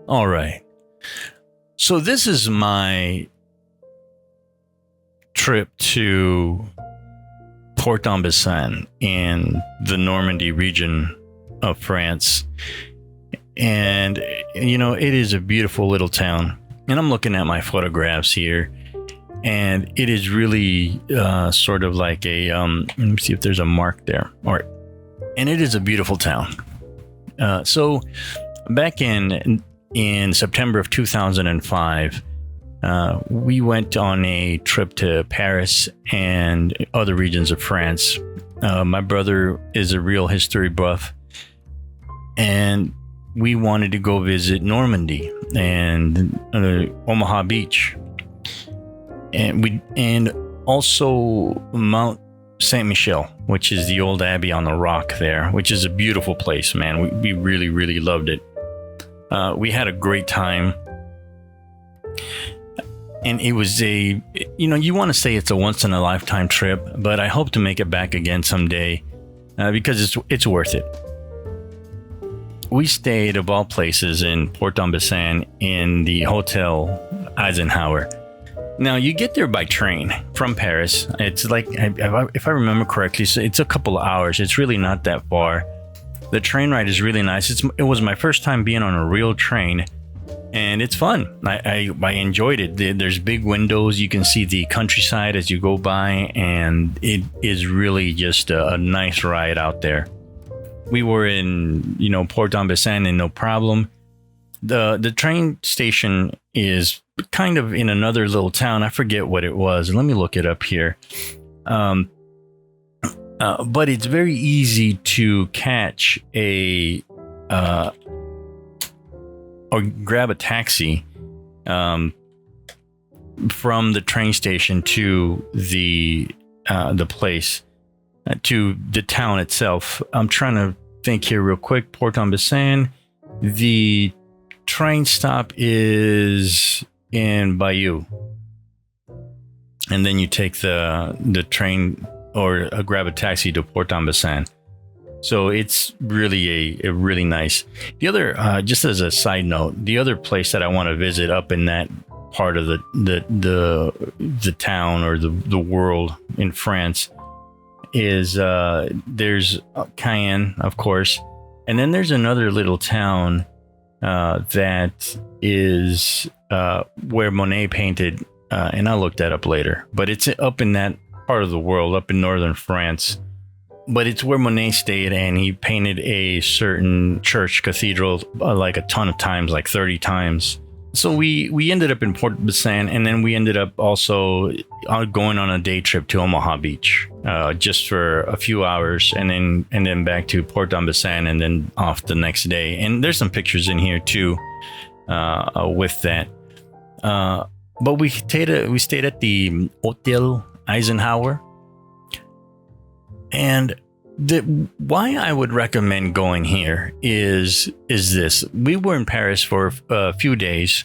All right. So this is my trip to Port-en-Bessin in the Normandy region of France. And, you know, it is a beautiful little town. And I'm looking at my photographs here. And it is really sort of like a, let me see if there's a mark there. All right. And it is a beautiful town. So back in September of 2005, we went on a trip to Paris and other regions of France. My brother is a real history buff, and we wanted to go visit Normandy and Omaha Beach, and also Mount Saint Michel, which is the old abbey on the rock there, which is a beautiful place, man. We really, really loved it. We had a great time. And it was you want to say it's a once in a lifetime trip, but I hope to make it back again someday because it's worth it. We stayed, of all places, in Port-en-Bessin in the Hotel Eisenhower. Now, you get there by train from Paris. It's like, if I remember correctly, it's a couple of hours. It's really not that far. The train ride is really nice. It was my first time being on a real train, and it's fun. I enjoyed it. There's big windows. You can see the countryside as you go by, and it is really just a nice ride out there. We were in, Port-en-Bessin and no problem. The train station is kind of in another little town. I forget what it was. Let me look it up here. But it's very easy to catch or grab a taxi from the train station to the place, to the town itself. I'm trying to think here real quick. Port-en-Bessin. The train stop is in Bayeux, and then you take the train or grab a taxi to Port-en-Bessin. So it's really a really nice. The other, just as a side note, the other place that I want to visit up in that part of the town or the world in France is there's Cayenne, of course, and then there's another little town that is where Monet painted, and I'll look that up later. But it's up in that part of the world, up in northern France. But it's where Monet stayed, and he painted a certain church cathedral like a ton of times, like 30 times. So we ended up in Port-en-Bessin, and then we ended up also going on a day trip to Omaha Beach, just for a few hours, and then back to Port-en-Bessin, and then off the next day. And there's some pictures in here too with that. But we stayed at the Hotel Eisenhower, and why I would recommend going here is this. We were in Paris for a few days.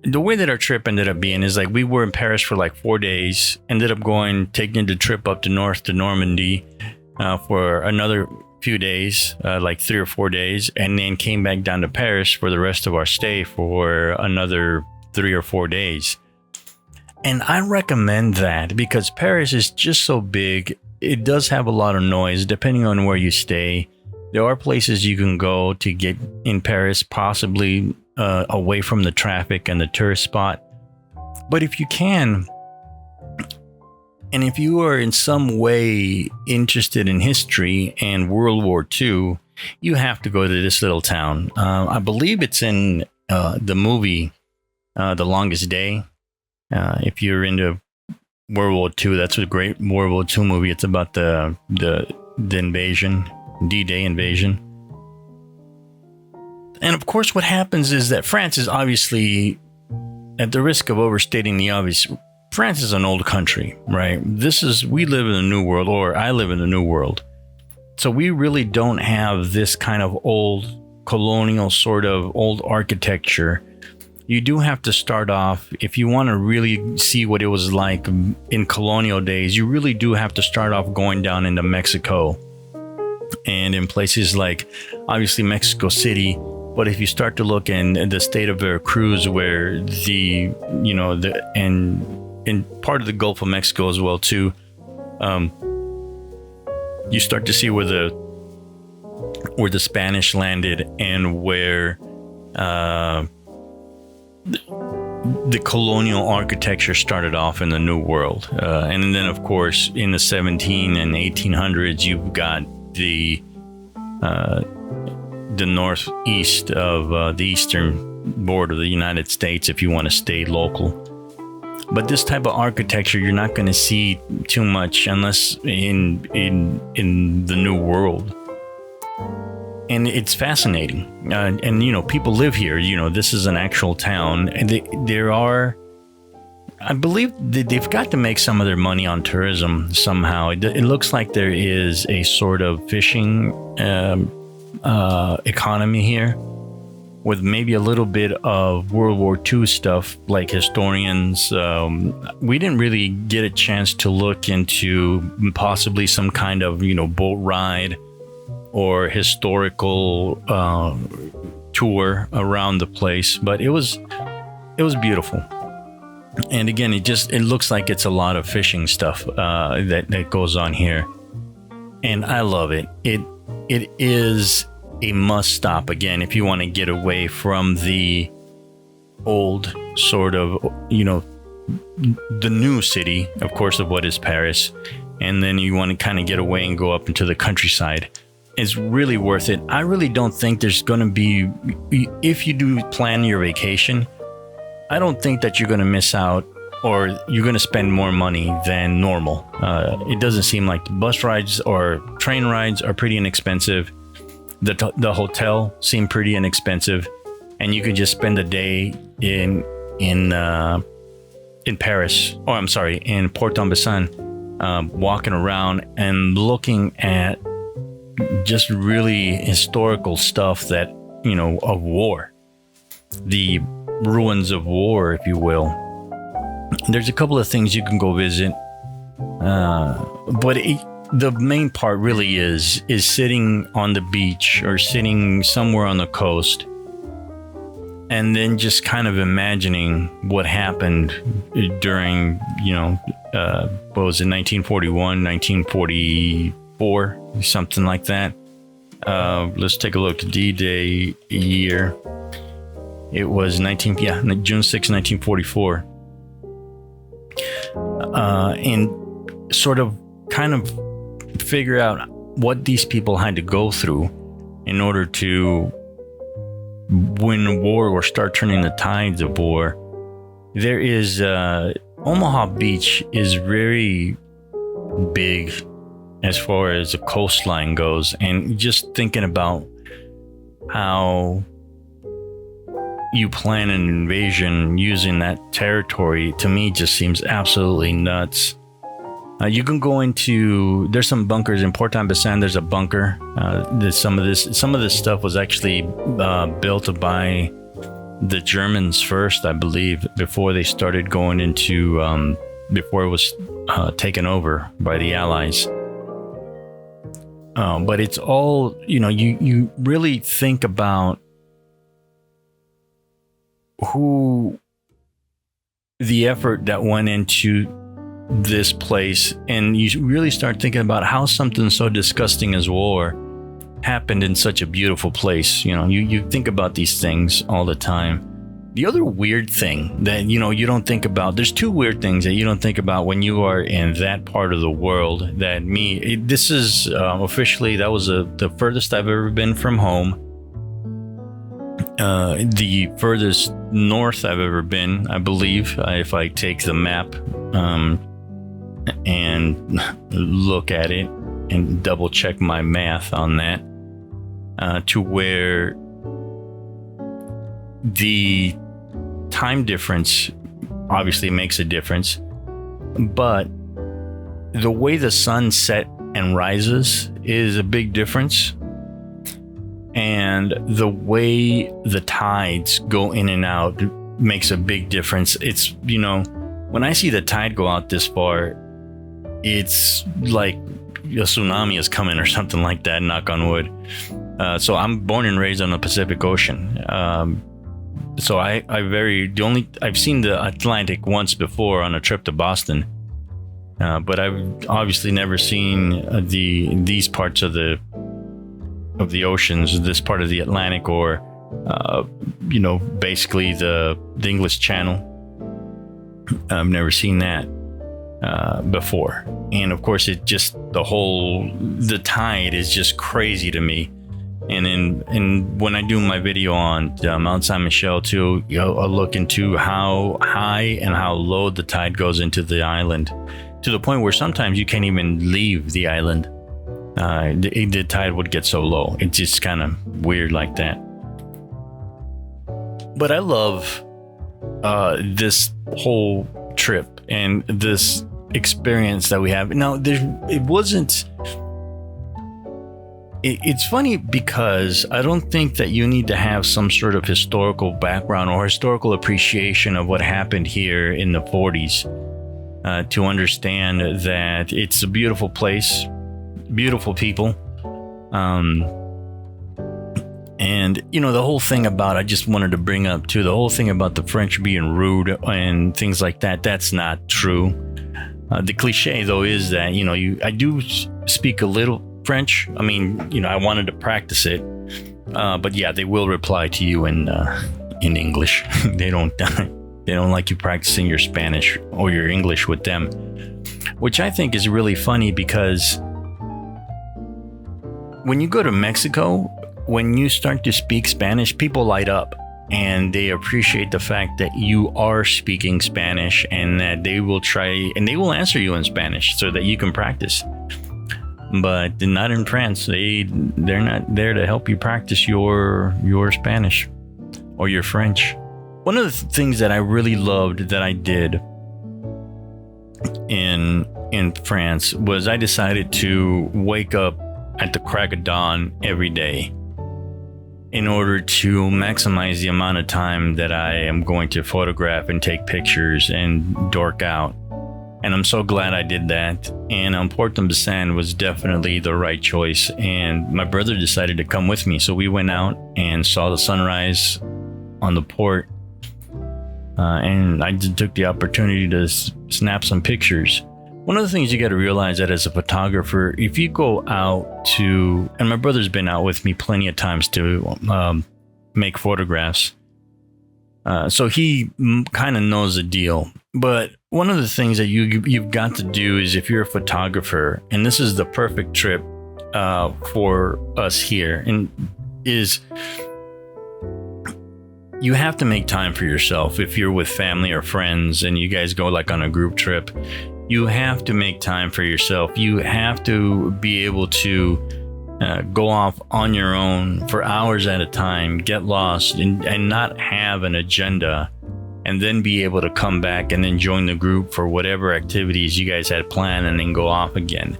The way that our trip ended up being is like we were in Paris for like 4 days, ended up taking the trip up to north to Normandy for another few days, like 3 or 4 days, and then came back down to Paris for the rest of our stay for another 3 or 4 days. And I recommend that because Paris is just so big. It does have a lot of noise depending on where you stay. There are places you can go to get in Paris, possibly away from the traffic and the tourist spot. But if you can, and if you are in some way interested in history and World War II, you have to go to this little town. I believe it's in the movie The Longest Day. If you're into World War II, that's a great World War II movie. It's about the invasion, D-Day invasion. And of course, what happens is that France is obviously, at the risk of overstating the obvious, France is an old country, right? We live in a new world, or I live in a new world. So we really don't have this kind of old colonial sort of old architecture. You do have to start off, if you want to really see what it was like in colonial days, you really do have to start off going down into Mexico. And in places like, obviously, Mexico City, But if you start to look in the state of Veracruz, where and part of the Gulf of Mexico as well too, you start to see where the Spanish landed and where the colonial architecture started off in the New World, and then of course in the 17 and 1800s you've got the northeast of the eastern border of the United States, if you want to stay local. But this type of architecture you're not going to see too much unless in the New World. And it's fascinating. And people live here. This is an actual town. And I believe they've got to make some of their money on tourism somehow. It looks like there is a sort of fishing economy here, with maybe a little bit of World War II stuff, like historians. We didn't really get a chance to look into possibly some kind of, boat ride or historical tour around the place, but it was beautiful. And again, it looks like it's a lot of fishing stuff that goes on here, and I love it. It is a must stop again if you want to get away from the old sort of, the new city, of course, of what is Paris, and then you want to kind of get away and go up into the countryside. It's really worth it. I really don't think there's going to be, if you do plan your vacation, I don't think that you're going to miss out, or you're going to spend more money than normal. It doesn't seem like the bus rides or train rides are pretty inexpensive. The hotel seemed pretty inexpensive, and you could just spend a day in Paris, or I'm sorry, in Port-en-Bessin, walking around and looking at just really historical stuff that, of war, the ruins of war, if you will. There's a couple of things you can go visit, but the main part really is sitting on the beach or sitting somewhere on the coast, and then just kind of imagining what happened during, what was it, 1941, 1944, something like that. Let's take a look. D-Day year. It was June 6, 1944. And sort of kind of figure out what these people had to go through in order to win war or start turning the tides of war. There is Omaha Beach is very big as far as the coastline goes, and just thinking about how you plan an invasion using that territory, to me, just seems absolutely nuts. You can go there's some bunkers in Port-en-Bessin. There's a bunker. Some of this stuff was actually built by the Germans first, I believe, before they started going into, before it was taken over by the Allies. But it's all, you really think about the effort that went into this place, and you really start thinking about how something so disgusting as war happened in such a beautiful place. You think about these things all the time. The other weird thing that you don't think about, there's two weird things that you don't think about when you are in that part of the world. This is officially, that was the furthest I've ever been from home. The furthest north I've ever been, I believe, if I take the map and look at it and double check my math on that, to where the time difference obviously makes a difference, but the way the sun sets and rises is a big difference. And the way the tides go in and out makes a big difference. It's, when I see the tide go out this far, it's like a tsunami is coming or something like that, knock on wood. So I'm born and raised on the Pacific Ocean. So I've seen the Atlantic once before on a trip to Boston, but I've obviously never seen these parts of the oceans, this part of the Atlantic, or basically the English Channel. I've never seen that before, and of course, the tide is just crazy to me. And when I do my video on Mount Saint Michel too, I'll look into how high and how low the tide goes into the island, to the point where sometimes you can't even leave the island. The tide would get so low. It's just kind of weird like that. But I love this whole trip and this experience that we have. Now, it's funny because I don't think that you need to have some sort of historical background or historical appreciation of what happened here in the 40s to understand that it's a beautiful place, beautiful people. And, the whole thing about, I just wanted to bring up too, the whole thing about the French being rude and things like that, that's not true. The cliche, though, is that, I do speak a little French. I mean, I wanted to practice it, but yeah, they will reply to you in English. They don't like you practicing your Spanish or your English with them, which I think is really funny, because when you go to Mexico, when you start to speak Spanish, people light up and they appreciate the fact that you are speaking Spanish, and that they will try and they will answer you in Spanish so that you can practice. But not in France. They're not there to help you practice your Spanish or your French. One of the things that I really loved that I did in France was I decided to wake up at the crack of dawn every day in order to maximize the amount of time that I am going to photograph and take pictures and dork out. And I'm so glad I did that. And Port-en-Bessin was definitely the right choice. And my brother decided to come with me. So we went out and saw the sunrise on the port. And I just took the opportunity to snap some pictures. One of the things you got to realize that as a photographer, if you go out to, and my brother's been out with me plenty of times to make photographs. So he kind of knows the deal. But one of the things that you've got to do is, if you're a photographer, and this is the perfect trip for us here, and is you have to make time for yourself. If you're with family or friends and you guys go like on a group trip, you have to make time for yourself. You have to be able to go off on your own for hours at a time, get lost, and not have an agenda, and then be able to come back and then join the group for whatever activities you guys had planned and then go off again.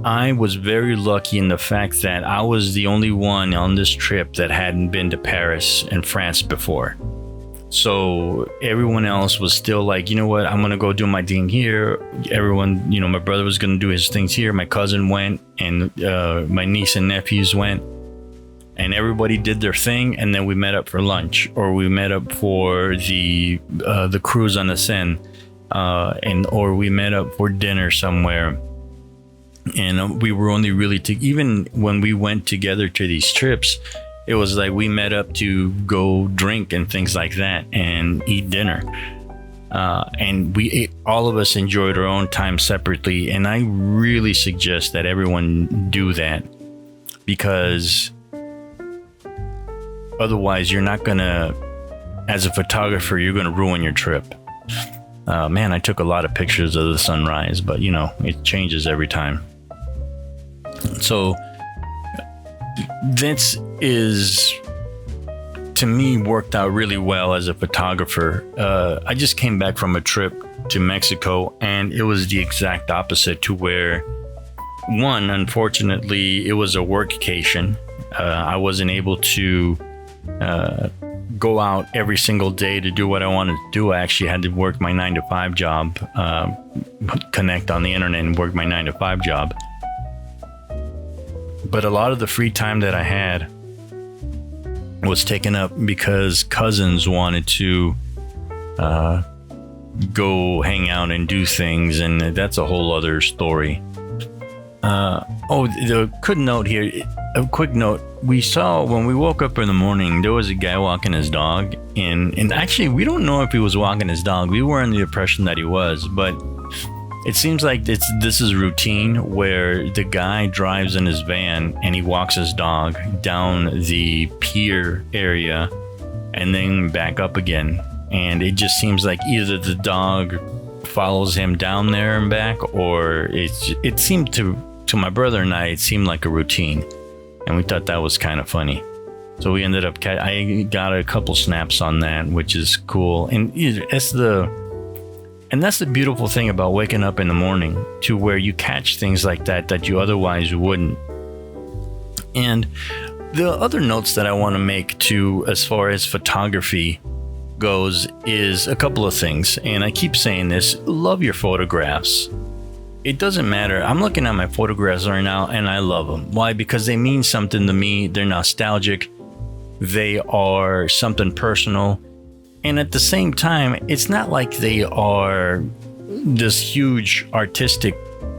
I was very lucky in the fact that I was the only one on this trip that hadn't been to Paris and France before. So everyone else was still like, you know what, I'm going to go do my thing here. Everyone, my brother was going to do his things here. My cousin went, and my niece and nephews went, and everybody did their thing. And then we met up for lunch, or we met up for the cruise on the Seine, or we met up for dinner somewhere. And we were only really even when we went together to these trips, it was like we met up to go drink and things like that and eat dinner. And all of us enjoyed our own time separately. And I really suggest that everyone do that, because otherwise you're not gonna, as a photographer, you're gonna ruin your trip. Man, I took a lot of pictures of the sunrise, but it changes every time. So this is, to me, worked out really well as a photographer. I just came back from a trip to Mexico, and it was the exact opposite, to where, one, unfortunately, it was a workcation. I wasn't able to go out every single day to do what I wanted to do. I actually had to work my 9-to-5 job, connect on the internet and work my 9-to-5 job. But a lot of the free time that I had was taken up because cousins wanted to go hang out and do things, and that's a whole other story. The quick note, we saw when we woke up in the morning, there was a guy walking his dog, and actually we don't know if he was walking his dog. We were under the impression that he was, but it seems like this is routine where the guy drives in his van and he walks his dog down the pier area and then back up again. And it just seems like either the dog follows him down there and back, or it seemed to my brother and I, it seemed like a routine. And we thought that was kind of funny. So we ended up, I got a couple snaps on that, which is cool. And that's the beautiful thing about waking up in the morning, to where you catch things like that you otherwise wouldn't. And the other notes that I want to make too, as far as photography goes, is a couple of things. And I keep saying this: love your photographs. It doesn't matter. I'm looking at my photographs right now and I love them. Why? Because they mean something to me. They're nostalgic. They are something personal. And at the same time, it's not like they are this huge artistic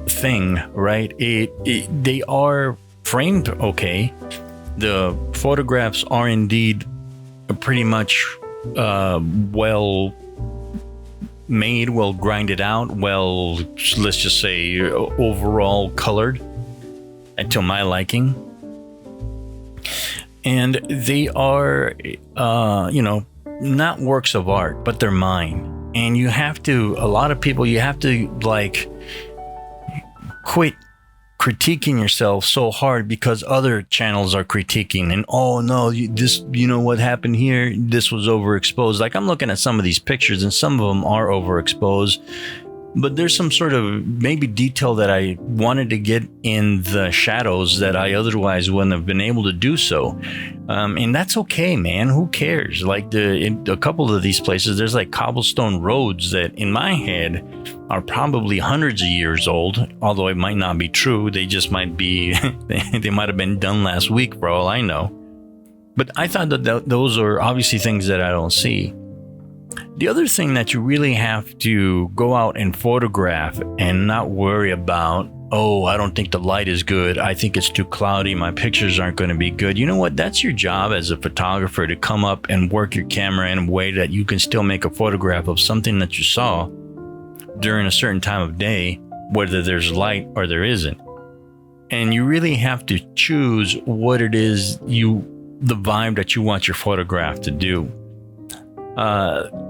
thing, right? They are framed okay. The photographs are indeed pretty much well made, well grinded out, well, let's just say overall colored to my liking. And they are, not works of art, but they're mine. And you have to quit critiquing yourself so hard because other channels are critiquing, and oh no, what happened here, this was overexposed. Like, I'm looking at some of these pictures and some of them are overexposed, but there's some sort of maybe detail that I wanted to get in the shadows that I otherwise wouldn't have been able to do so. And that's okay, man. Who cares? Like in a couple of these places, there's like cobblestone roads that in my head are probably hundreds of years old, although it might not be true. They just might be, they might have been done last week for all I know. But I thought that those are obviously things that I don't see. The other thing that you really have to go out and photograph and not worry about, oh, I don't think the light is good, I think it's too cloudy, my pictures aren't going to be good. You know what? That's your job as a photographer, to come up and work your camera in a way that you can still make a photograph of something that you saw during a certain time of day, whether there's light or there isn't. And you really have to choose what it is the vibe that you want your photograph to do.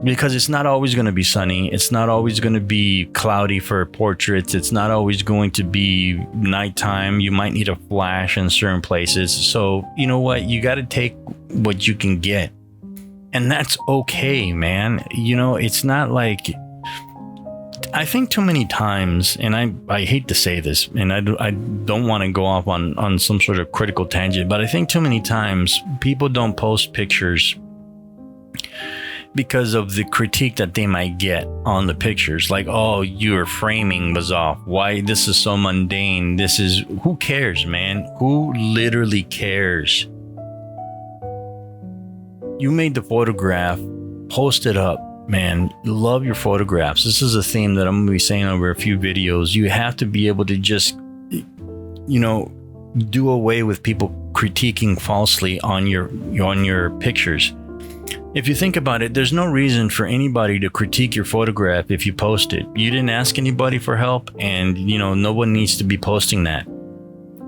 Because it's not always going to be sunny. It's not always going to be cloudy for portraits. It's not always going to be nighttime. You might need a flash in certain places. So, you know what? You got to take what you can get. And that's okay, man. It's not like... I think too many times, and I hate to say this, and I don't want to go off on some sort of critical tangent, but I think too many times people don't post pictures because of the critique that they might get on the pictures. Like, oh, your framing was off. Why? This is so mundane. Who cares, man? Who literally cares? You made the photograph, post it up, man. Love your photographs. This is a theme that I'm going to be saying over a few videos. You have to be able to just, do away with people critiquing falsely on your pictures. If you think about it, there's no reason for anybody to critique your photograph if you post it. You didn't ask anybody for help, and no one needs to be posting that.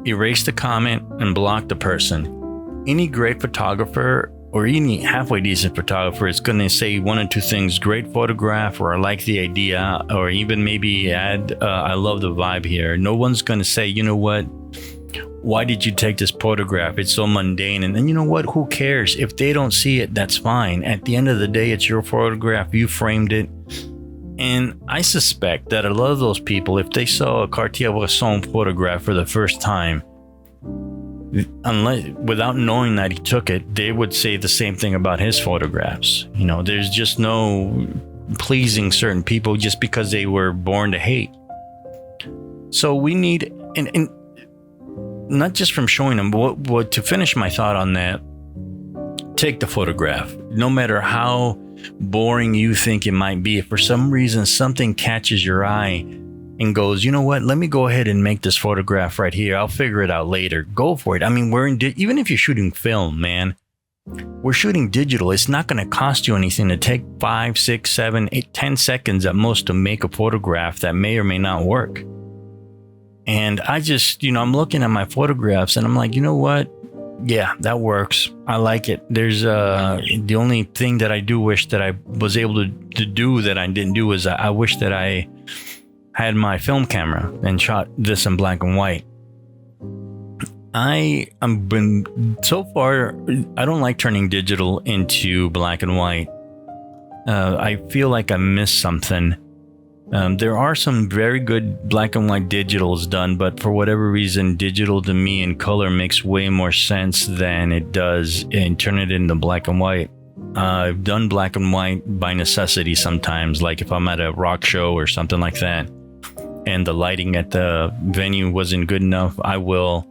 Erase the comment and block the person. Any great photographer or any halfway decent photographer is going to say one or two things: great photograph, or I like the idea, or even maybe add I love the vibe here. No one's going to say, you know what, why did you take this photograph? It's so mundane. And then, you know what? Who cares? If they don't see it, that's fine. At the end of the day, it's your photograph. You framed it. And I suspect that a lot of those people, if they saw a Cartier-Bresson photograph for the first time, without knowing that he took it, they would say the same thing about his photographs. There's just no pleasing certain people just because they were born to hate. So we need... And not just from showing them, but what to finish my thought on that, take the photograph. No matter how boring you think it might be, if for some reason something catches your eye and goes, you know what, let me go ahead and make this photograph right here. I'll figure it out later. Go for it. I mean, even if you're shooting film, man, we're shooting digital. It's not going to cost you anything to take 5, 6, 7, 8, 10 seconds at most to make a photograph that may or may not work. And I just, I'm looking at my photographs and I'm like, you know what? Yeah, that works. I like it. There's the only thing that I do wish that I was able to do that I didn't do is I wish that I had my film camera and shot this in black and white. I'm been so far, I don't like turning digital into black and white. I feel like I missed something. There are some very good black and white digitals done, but for whatever reason, digital to me in color makes way more sense than it does in turn it into black and white. I've done black and white by necessity sometimes, like if I'm at a rock show or something like that, and the lighting at the venue wasn't good enough, I will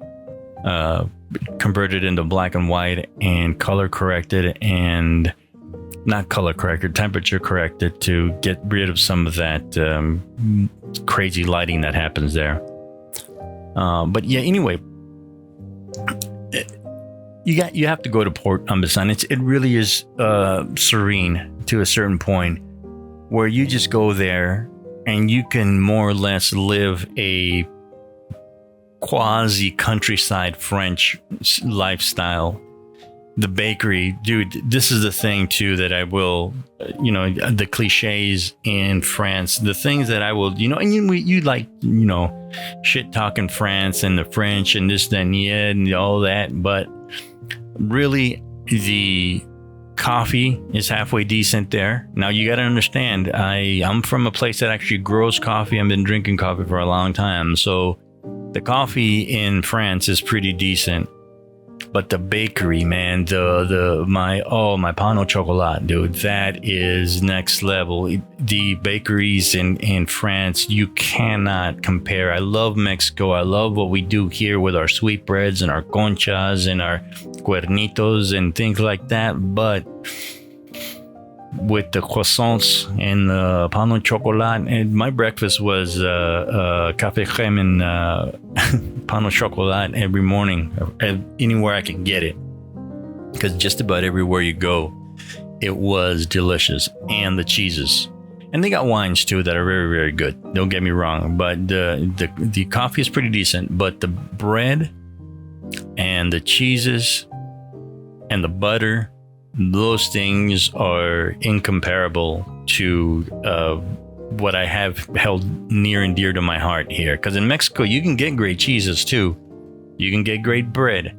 convert it into black and white and color correct it, and not color corrected, temperature corrected to get rid of some of that crazy lighting that happens there. But yeah, anyway, you have to go to Port-en-Bessin. It really is serene to a certain point where you just go there and you can more or less live a quasi countryside French lifestyle. The bakery, dude, this is the thing too that I will, the cliches in France, the things that I will, and you like, shit talking France and the French and this, then, yeah, and all that. But really, the coffee is halfway decent there. Now, you got to understand, I'm from a place that actually grows coffee. I've been drinking coffee for a long time. So the coffee in France is pretty decent. But the bakery, man, my pain au chocolat, dude, that is next level. The bakeries in France, you cannot compare. I love Mexico. I love what we do here with our sweetbreads and our conchas and our cuernitos and things like that. But with the croissants and the pain au chocolat, and my breakfast was café crème and pain au chocolat every morning, anywhere I can get it, because just about everywhere you go, it was delicious. And the cheeses, and they got wines too that are very, very good, don't get me wrong, but the coffee is pretty decent. But the bread and the cheeses and the butter, those things are incomparable to what I have held near and dear to my heart here. Because in Mexico, you can get great cheeses too. You can get great bread.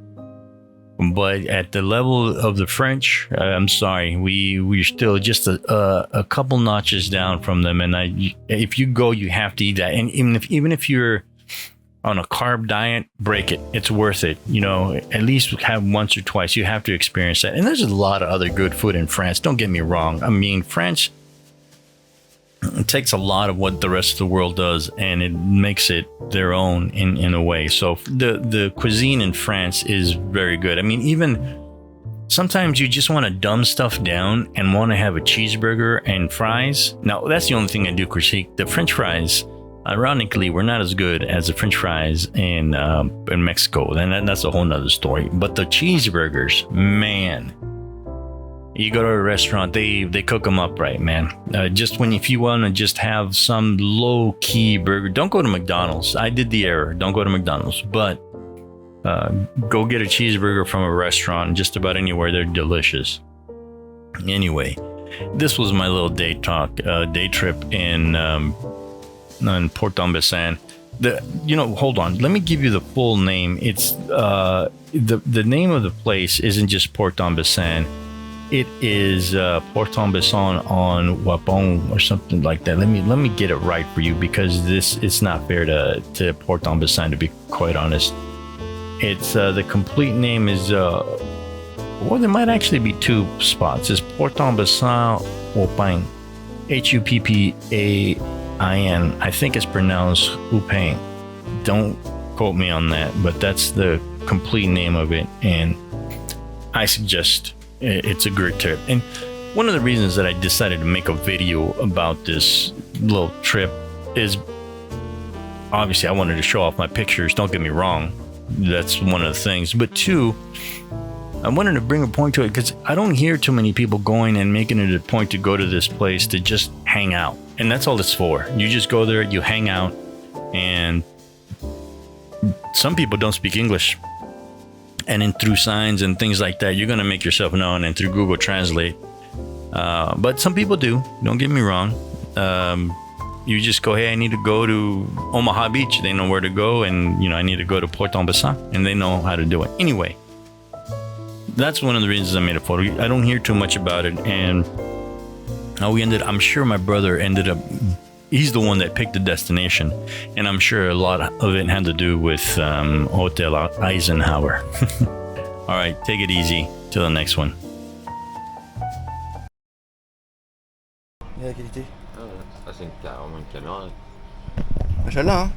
But at the level of the French, I'm sorry, we're still just a couple notches down from them. And if you go, you have to eat that. And even if you're on a carb diet, break it. It's worth it. At least have once or twice. You have to experience that. And there's a lot of other good food in France. Don't get me wrong. I mean, France, it takes a lot of what the rest of the world does and it makes it their own in a way. So the cuisine in France is very good. I mean, even sometimes you just want to dumb stuff down and want to have a cheeseburger and fries. Now, that's the only thing I do critique. The French fries, ironically, were not as good as the French fries in Mexico. And that's a whole nother story. But the cheeseburgers, man, you go to a restaurant, they cook them up right, man. If you want to just have some low key burger, don't go to McDonald's. I did the error. Don't go to McDonald's, but go get a cheeseburger from a restaurant. Just about anywhere, they're delicious. Anyway, this was my little day trip in Port-en-Bessin. Hold on. Let me give you the full name. It's the name of the place isn't just Port-en-Bessin. It is Port-en-Bessin-Huppain or something like that. Let me get it right for you, because it's not fair to Port-en-Bessin, to be quite honest. It's the complete name is there might actually be two spots. It's Port-en-Bessin-Huppain, Huppain. I think it's pronounced Huppain. Don't quote me on that, but that's the complete name of it. And I suggest it's a great trip. And one of the reasons that I decided to make a video about this little trip is obviously I wanted to show off my pictures. Don't get me wrong. That's one of the things. But two, I wanted to bring a point to it because I don't hear too many people going and making it a point to go to this place to just hang out. And that's all it's for. You just go there, you hang out, and some people don't speak English. And then through signs and things like that, you're going to make yourself known, and through Google Translate. But some people do. Don't get me wrong. You just go, hey, I need to go to Omaha Beach. They know where to go. And, I need to go to Port-en-Bessin, and they know how to do it. Anyway, that's one of the reasons I made a photo. I don't hear too much about it. And how I'm sure my brother ended up, he's the one that picked the destination. And I'm sure a lot of it had to do with Hotel Eisenhower. All right, take it easy. Till the next one. La qualité. Ça c'est une 40 km. Machallah, hein.